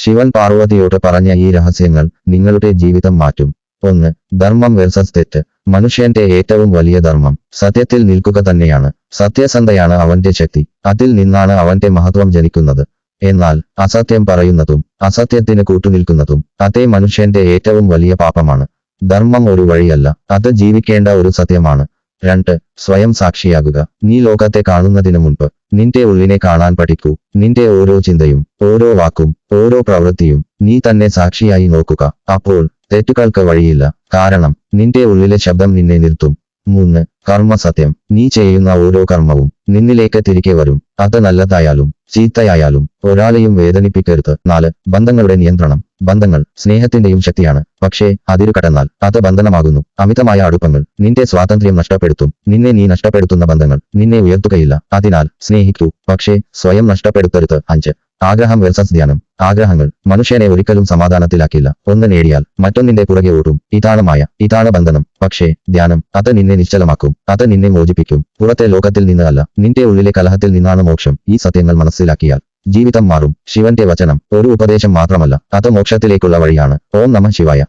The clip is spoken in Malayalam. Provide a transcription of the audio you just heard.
ശിവൻ പാർവതിയോട് പറഞ്ഞ ഈ രഹസ്യങ്ങൾ നിങ്ങളുടെ ജീവിതം മാറ്റും. 1. ധർമ്മം വേഴ്സസ് തെറ്റ്. മനുഷ്യന്റെ ഏറ്റവും വലിയ ധർമ്മം സത്യത്തിൽ നിൽക്കുക തന്നെയാണ്. സത്യസന്ധയാണ് അവന്റെ ശക്തി. അതിൽ നിന്നാണ് അവന്റെ മഹത്വം ജനിക്കുന്നത്. എന്നാൽ അസത്യം പറയുന്നതും അസത്യത്തിന് കൂട്ടുനിൽക്കുന്നതും അതേ മനുഷ്യന്റെ ഏറ്റവും വലിയ പാപമാണ്. ധർമ്മം ഒരു വഴിയല്ല, അത് ജീവിക്കേണ്ട ഒരു സത്യമാണ്. 2. സ്വയം സാക്ഷിയാകുക. നീ ലോകത്തെ കാണുന്നതിനു മുൻപ് നിന്റെ ഉള്ളിനെ കാണാൻ പഠിക്കൂ. നിന്റെ ഓരോ ചിന്തയും ഓരോ വാക്കും ഓരോ പ്രവൃത്തിയും നീ തന്നെ സാക്ഷിയായി നോക്കുക. അപ്പോൾ തെറ്റുകൾക്ക് വഴിയില്ല, കാരണം നിന്റെ ഉള്ളിലെ ശബ്ദം നിന്നെ നിർത്തും. 3. കർമ്മസത്യം. നീ ചെയ്യുന്ന ഓരോ കർമ്മവും നിന്നിലേക്ക് തിരികെ വരും. അത് നല്ലതായാലും ചീത്തയായാലും ഒരാളെയും വേദനിപ്പിക്കരുത്. 4. ബന്ധങ്ങളുടെ നിയന്ത്രണം. ബന്ധങ്ങൾ സ്നേഹത്തിന്റെയും ശക്തിയാണ്, പക്ഷേ അതിരു കടന്നാൽ അത് ബന്ധനമാകുന്നു. അമിതമായ അടുപ്പങ്ങൾ നിന്റെ സ്വാതന്ത്ര്യം നഷ്ടപ്പെടുത്തും. നീ നഷ്ടപ്പെടുത്തുന്ന ബന്ധങ്ങൾ നിന്നെ ഉയർത്തുകയില്ല. അതിനാൽ സ്നേഹിക്കൂ, പക്ഷേ സ്വയം നഷ്ടപ്പെടുത്തരുത്. 5. ആഗ്രഹം വേഴ്സസ് ധ്യാനം. ആഗ്രഹങ്ങൾ മനുഷ്യനെ ഒരിക്കലും സമാധാനത്തിലാക്കില്ല. ഒന്ന് നേടിയാൽ മറ്റൊന്നിന്റെ പുറകെ ഓടും. ഇതാണ് മായ, ഇതാണ് ബന്ധനം. പക്ഷേ ധ്യാനം അത് നിന്നെ നിശ്ചലമാക്കും. അത് നിന്നെ മോചിപ്പിക്കും. പുറത്തെ ലോകത്തിൽ നിന്ന് അല്ല, നിന്റെ ഉള്ളിലെ കലഹത്തിൽ നിന്നാണ് മോക്ഷം. ഈ സത്യങ്ങൾ മനസ്സിലാക്കിയാൽ ജീവിതം മാറും. ശിവന്റെ വചനം ഒരു ഉപദേശം മാത്രമല്ല, അത് മോക്ഷത്തിലേക്കുള്ള വഴിയാണ്. ഓം നമഃ ശിവായ.